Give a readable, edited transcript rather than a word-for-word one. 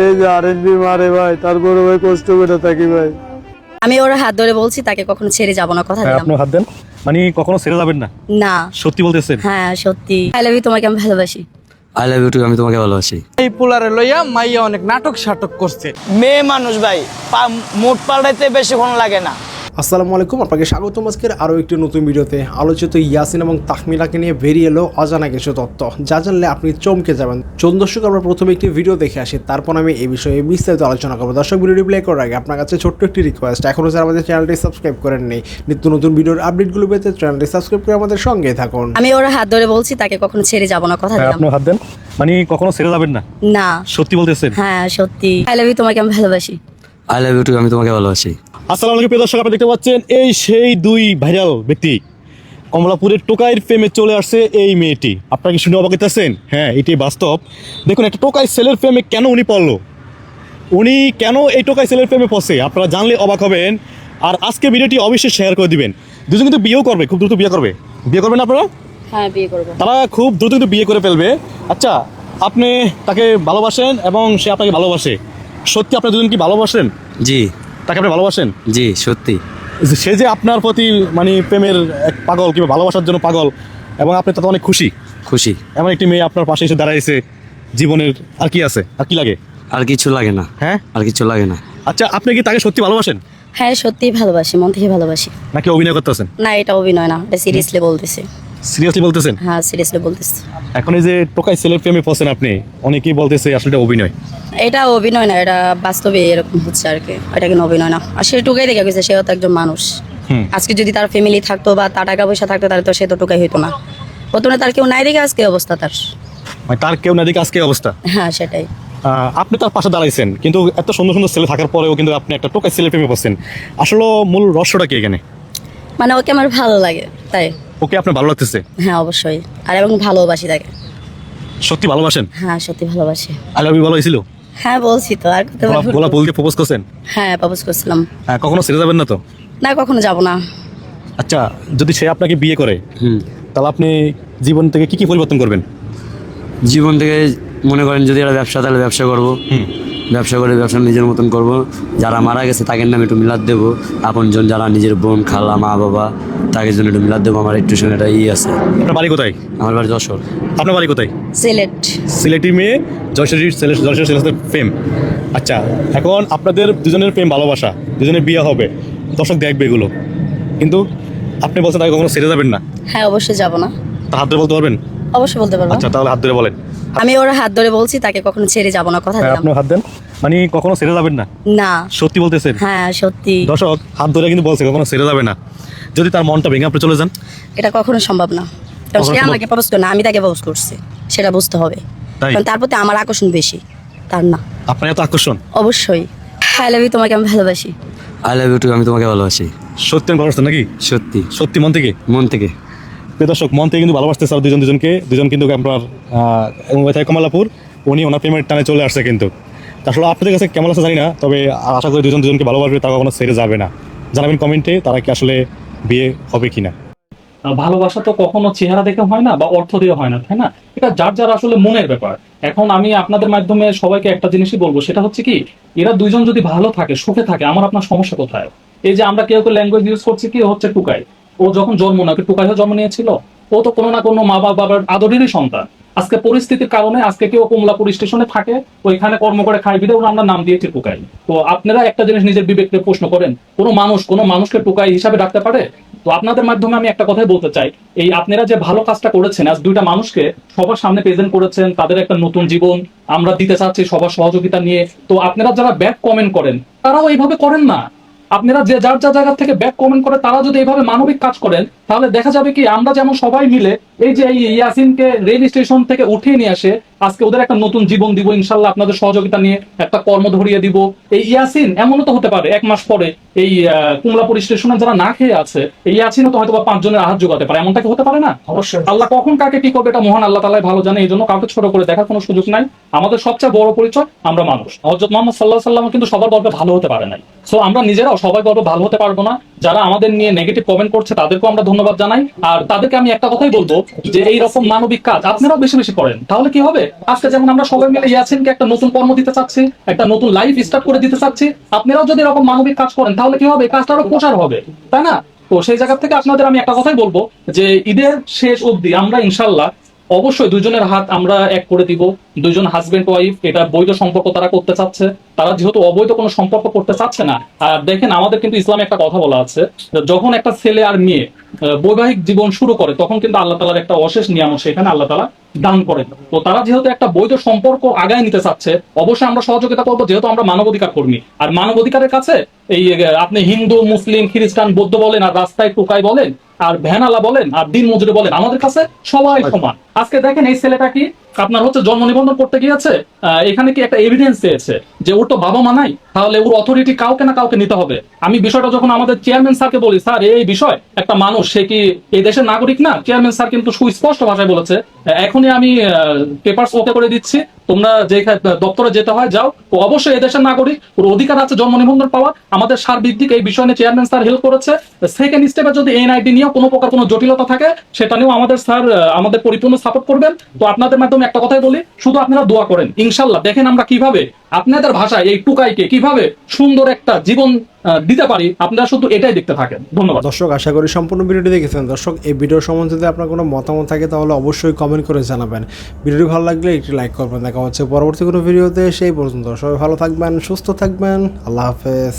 এই যে আরএনবি মারে ভাই, তারপরে ভাই কষ্ট করে থাকি ভাই। আমি ওর হাত ধরে বলছি তাকে কখনো ছেড়ে যাব না, কথা দিলাম। আপনি হাত দেন, মানে কখনো ছেড়ে যাবেন না? না, সত্যি বলতেছেন? হ্যাঁ সত্যি। আই লাভ ইউ, তোমাকে আমি ভালোবাসি। আই লাভ ইউ টু, আমি তোমাকে ভালোবাসি। এই পোলারে লইয়া মাইয়া অনেক নাটক সাটক করছে। মেয়ে মানুষ ভাই, মুড পাল্টাইতে বেশিক্ষণ লাগে না। আসসালামু আলাইকুম, আপনাকে স্বাগতম আজকের আরও একটি নতুন ভিডিওতে। আলোচিত ইয়াসিন এবং তাহমিলাকে নিয়ে বেরিয়ে এলো অজানা কিছু তথ্য, যা জানলে আপনি চমকে যাবেন। চলুন দর্শক, আমরা প্রথমে একটি ভিডিও দেখে আসি, তারপর আমি এই বিষয়ে বিস্তারিত আলোচনা করবো। দর্শক, ভিডিওটি প্লে করার আগে আপনার কাছে ছোট্ট একটি রিকোয়েস্ট, এখনও যারা আমাদের চ্যানেলটি সাবস্ক্রাইব করেন নেই, নিত্য নতুন ভিডিওর আপডেটগুলো পেতে চ্যানেলটি সাবস্ক্রাইব করে আমাদের সঙ্গে থাকুন। আমি ওর হাত ধরে বলছি তাকে কখনো ছেড়ে যাব না, কথা দিলাম। আপনি হাত দেন, মানে কখনো ছেড়ে যাবেন না? না, সত্যি বলতেছেন? হ্যাঁ সত্যি। আই লাভ ইউ, তোমাকে আমি ভালোবাসি। আই লাভ ইউ টু, আমি তোমাকে ভালোবাসি। আসসালামু আলাইকুম প্রিয় দর্শক, আপনারা দেখতে পাচ্ছেন এই সেই দুই ভাইরাল ব্যক্তি। কমলাপুরের টোকাইয়ের প্রেমে চলে আসছে এই মেয়েটি। আপনারা কি শুনে অবাক হইতেছেন? হ্যাঁ, এটি বাস্তব। দেখুন, একটা টোকাই ছেলের প্রেমে কেন উনি পড়লো, উনি কেন এই টোকাই ছেলের প্রেমে পড়ছে, আপনারা জানলে অবাক হবেন। আর আজকে ভিডিওটি অবশ্যই শেয়ার করে দিবেন। দুজন কিন্তু বিয়েও করবে, খুব দ্রুত বিয়ে করবে। বিয়ে করবেন আপনারা? হ্যাঁ, বিয়ে করব। তারা খুব দ্রুত কিন্তু বিয়ে করে ফেলবে। আচ্ছা, আপনি তাকে ভালোবাসেন এবং সে আপনাকে ভালোবাসে, সত্যি আপনারা দুজন কি ভালোবাসেন? জি। তাকে আপনি ভালোবাসেন? জি, সত্যি। সে যে আপনার প্রতি মানে প্রেমের এক পাগল কিংবা ভালোবাসার জন্য পাগল, এবং আপনি তাতে অনেক খুশি। খুশি। এমন একটি মেয়ে আপনার পাশে এসে দাঁড়াইছে, জীবনের আর কি আছে, আর কি লাগে? আর কিছু লাগে না। হ্যাঁ, আর কিছু লাগে না। আচ্ছা, আপনি কি তাকে সত্যি ভালোবাসেন হ্যাঁ সত্যি ভালোবাসি, মন থেকে ভালোবাসি। নাকি অভিনয় করতেছেন? না, এটা অভিনয় না, এটা সিরিয়াসলি বলতেছি। সিরিয়াসলি বলতেছেন? হ্যাঁ সিরিয়াসলি বলতেছি। এখন এই যে টোকাই ছেলের প্রেমে পড়ছেন আপনি, অনেকেই বলতেছে আসলে এটা অভিনয়। এটা অভিনয় না, এটা বাস্তবে এরকম হচ্ছে আর কি। এটা কিন্তু অভিনয় না। আর সে টুকাই দেখে গেছে, সেও তো একজন মানুষ। আজকে যদি তার ফ্যামিলি থাকতো বা তার টাকা পয়সা থাকতো, তাহলে তো সে তো টুকাই হইতো না। হতো না, তার কেউ নাই দেখে আজকে অবস্থা তার। মানে তার কেউ না দেখে আজকে অবস্থা। হ্যাঁ সেটাই। আপনি তার পাশে দাঁড়াইছেন, কিন্তু এত সুন্দর সুন্দর ছেলে থাকার পরেও কিন্তু আপনি একটা টোকাই ছেলের প্রেমে পড়ছেন। আসলে মূল রহস্যটা কি এখানে? মানে ওকে আমার ভালো লাগে তাই। ওকে আপনার ভালো লাগতেছে? হ্যাঁ অবশ্যই, আর এবং ভালোবাসি তাকে। সত্যি ভালোবাসেন? হ্যাঁ সত্যি ভালোবাসি। আই লাভ ইউ বলা হয়েছিল? হ্ঁ বলছি তো, আর কত গোলাপ ফুল দিয়ে প্রপোজ করছেন? হ্যাঁ প্রপোজ করছিলাম। হ্যাঁ, কখনো ছেড়ে যাবেন না তো? না, কখনো যাব না। আচ্ছা, যদি সে আপনাকে বিয়ে করে, তাহলে আপনি জীবন থেকে কি কি পরিবর্তন করবেন? জীবন থেকে মনে করেন যদি এটা ব্যবসা, তাহলে ব্যবসা করবো। ব্যবসা করে ব্যবসা নিজের মতন করব। যারা মারা গেছে তাদের নামে একটু মিলাদ দেবো। আপনজন যারা নিজের বোন, খালা, মা, বাবা, তাদের জন্য একটু মিলাদ দেবো। আমার একটু সঙ্গে একটা আছে। আপনার বাড়ি কোথায়? আমার বাড়ি যশোর। আপনার বাড়ি কোথায়? সিলেট। সিলেটি মেয়ে, যশোরের ছেলের প্রেম। আচ্ছা, এখন আপনাদের দুজনের প্রেম ভালোবাসা, দুজনের বিয়ে হবে, দর্শক দেখবে এগুলো, কিন্তু আপনি বলছেন তাকে কখনো ছেড়ে যাবেন না। হ্যাঁ অবশ্যই যাব না। তা হাত ধরে বলতে পারবেন? অবশ্যই বলতে পারবো। আচ্ছা, তাহলে হাত ধরে বলেন। আমি ওর হাত ধরে বলছি তাকে কখনো ছেড়ে যাব না, কথা দিলাম। আপনি হাত দেন, মানে কখনো ছেড়ে যাবেন না? না, সত্যি বলতেছেন? হ্যাঁ সত্যি। দর্শক হাত ধরে কিন্তু বলছে কখনো ছেড়ে যাবে না। যদি তার মনটা ভেঙে আপনি চলে যান? এটা কখনো সম্ভব না। কারণ সে আমাকে প্রপোজ করে না, আমি তাকে প্রপোজ করছি, সেটা বুঝতে হবে। তাই? কারণ তার প্রতি আমার আকর্ষণ বেশি, তার না। আপনার এত আকর্ষণ? অবশ্যই। আই লাভ ইউ, তোমাকে আমি ভালোবাসি। আই লাভ ইউ টু, আমি তোমাকে ভালোবাসি। সত্যি ভালোবাসতেন নাকি? সত্যি। সত্যি মন থেকে? মন থেকে। প্রিয় দর্শক, মন থেকে কিন্তু ভালোবাসতে চাও দুজনকে। দুজন কিন্তু আপনার কমলাপুর, উনি ওনার প্রেমের টানে চলে আসছে কিন্তু। আসলে আপনাদের কাছে কেমন আছে জানি না, তবে আশা করি দুজনকে ভালোবাসবে, তারা কখনো ছেড়ে যাবে না। জানাবেন কমেন্টে তারা কি আসলে বিয়ে হবে কিনা। ভালোবাসা তো কখনো চেহারা দেখে হয় না বা অর্থ দিয়ে হয় না, তাই না? এটা যার যার আসলে মনের ব্যাপার। এখন আমি আপনাদের মাধ্যমে সবাইকে একটা জিনিসই বলবো, সেটা হচ্ছে কি, এরা দুইজন যদি ভালো থাকে, সুখে থাকে, আমার আপনার সমস্যা কোথায়? এই যে আমরা কেউ ল্যাঙ্গুয়েজ ইউজ করছি, কি হচ্ছে টুকাই। ও যখন জন্ম না, টুকাই হয়ে জন্ম নিয়েছিল। ও তো কোনো না কোনো মা বাবার আদরেরই সন্তান। আজকে পরিস্থিতির কারণে আজকে কেউ কমলাপুর স্টেশনে থাকে, ওইখানে কর্ম করে খাই বিদে ওরা আমরা নাম দিয়েছি টুকাই। তো আপনারা একটা জিনিস নিজের বিবেককে প্রশ্ন করেন, কোনো মানুষকে টুকাই হিসাবে ডাকতে পারে? তো আপনাদের মাধ্যমে আমি একটা কথাই বলতে চাই, এই আপনারা যে ভালো কাজটা করেছেন, আজ দুইটা মানুষকে সবার সামনে প্রেজেন্ট করেছেন, তাদের একটা নতুন জীবন আমরা দিতে চাচ্ছি সবার সহযোগিতা নিয়ে। তো আপনারা যারা ব্যাক কমেন্ট করেন, তারাও এইভাবে করেন না। আপনারা যে যার যার জায়গা থেকে ব্যাক কমেন্ট করে, তারা যদি এইভাবে মানবিক কাজ করেন, তাহলে দেখা যাবে কি, আমরা যেমন সবাই মিলে এই যে এই ইয়াসিনকে রেল স্টেশন থেকে উঠিয়ে নিয়ে আসে, আজকে ওদের একটা নতুন জীবন দিব ইনশাল্লাহ, আপনাদের সহযোগিতা নিয়ে একটা কর্ম ধরিয়ে দিব। এই ইয়াসিন এমনও তো হতে পারে 1 মাস পরে এই কমলাপুর স্টেশনে যারা না খেয়ে আছে, এই ইয়াসিনও তো হয়তো 5 জনের আহার যোগাতে পারে। এমনটা কি হতে পারে না? অবশ্যই। আল্লাহ কখন কাকে কি করবে, এটা মহান আল্লাহ তাআলাই ভালো জানে। এই জন্য কাউকে ছোট করে দেখার কোনো সুযোগ নাই। আমাদের সবচেয়ে বড় পরিচয় আমরা মানুষ। হযরত মুহাম্মদ সাল্লাল্লাহু আলাইহি ওয়াসাল্লাম কিন্তু সবার গল্পে ভালো হতে পারে নাই। সো আমরা নিজেরাও সবাই গল্পে ভালো হতে পারবো না। যারা আমাদের নিয়ে নেগেটিভ কমেন্ট করছে তাদেরকেও আমরা ধন্যবাদ জানাই। আর তাদেরকে আমি একটা কথাই বলবো যে এই রকম মানবিক কাজ আপনারাও বেশি বেশি করেন, তাহলে কি হবে? আজকে যেমন আমরা সবাই মিলে ইয়াসিনকে একটা নতুন কর্ম দিতে চাচ্ছি, একটা নতুন লাইফ স্টার্ট করে দিতে চাচ্ছি, আপনারাও যদি এরকম মানবিক কাজ করেন তাহলে কি হবে? কাজটা আরো প্রসার হবে, তাই না? তো সেই জায়গা থেকে আপনাদের আমি একটা কথাই বলবো যে ঈদের শেষ অবধি আমরা ইনশাল্লাহ অবশ্যই দুইজনের হাত আমরা এক করে দিব। দুইজন হাজবেন্ড ওয়াইফ এটা বৈধ সম্পর্ক তারা করতে চাচ্ছে, তারা যেহেতু অবৈধ কোনো সম্পর্ক করতে চাচ্ছে না। আর দেখেন আমাদের কিন্তু ইসলামে একটা কথা বলা আছে, যখন একটা ছেলে আর মেয়ে বৈবাহিক জীবন শুরু করে তখন কিন্তু আল্লাহ তাআলার একটা অশেষ নিয়ামত সেখানে আল্লাহ তাআলা দান করেন। তো তারা যেহেতু একটা বৈধ সম্পর্ক আগায় নিতে চাচ্ছে, অবশ্যই আমরা সহযোগিতা করবো, যেহেতু আমরা মানবাধিকার কর্মী। আর মানবাধিকারের কাছে এই আপনি হিন্দু, মুসলিম, খ্রিস্টান, বৌদ্ধ বলেন, আর রাস্তায় টোকাই বলেন, আর ভ্যানালা বলেন, আর দিন মজুরি বলেন, আমাদের কাছে সবাই সমান। আজকে দেখেন এই ছেলেটা কি আপনার হচ্ছে জন্ম নিবন্ধন করতে গিয়েছে, এখানে কি একটা এভিডেন্স চেয়েছে যে ওর তো বাবা মা নাই, তাহলে ওর অথরিটি কাউকে না কাউকে নিতে হবে। আমি বিষয়টা যখন আমাদের চেয়ারম্যান স্যারকে বলি, স্যার এই বিষয় একটা মানুষ সে কি এই দেশের নাগরিক না? চেয়ারম্যান স্যার কিন্তু সুস্পষ্ট ভাষায় বলেছে, এখনই আমি পেপারস ওকে করে দিচ্ছি, তোমরা যে দপ্তরে যেতে হয় যাও, ও অবশ্যই এই দেশের নাগরিক, ওর অধিকার আছে জন্ম নিবন্ধন পাওয়া। আমাদের সার্বিক এই বিষয় নিয়ে চেয়ারম্যান স্যার হেল্প করেছে। সেকেন্ড স্টেপে যদি এনআইডি নিয়ে কোনো প্রকার কোনো জটিলতা থাকে সেটা নিয়েও আমাদের স্যার আমাদের পরিপূর্ণ সাপোর্ট করবেন। তো আপনাদের মাধ্যমে একটা কথাই বলি, শুধু আপনারা দোয়া করেন, ইনশাল্লাহ দেখেন আমরা কিভাবে আপনাদের ভাষায় এই টুকাইকে কিভাবে সুন্দর একটা জীবন দিতে পারি। আপনারা শুধু এটাই দেখতে থাকেন। ধন্যবাদ। দর্শক, আশা করি সম্পূর্ণ ভিডিওটি দেখেছেন। দর্শক, এই ভিডিও সম্বন্ধে যদি আপনার কোনো মতামত থাকে তাহলে অবশ্যই কমেন্ট করে জানাবেন। ভিডিওটি ভালো লাগলে একটি লাইক করবেন। দেখা হচ্ছে পরবর্তী কোনো ভিডিওতে। সেই পর্যন্ত সবাই ভালো থাকবেন, সুস্থ থাকবেন। আল্লাহ হাফেজ।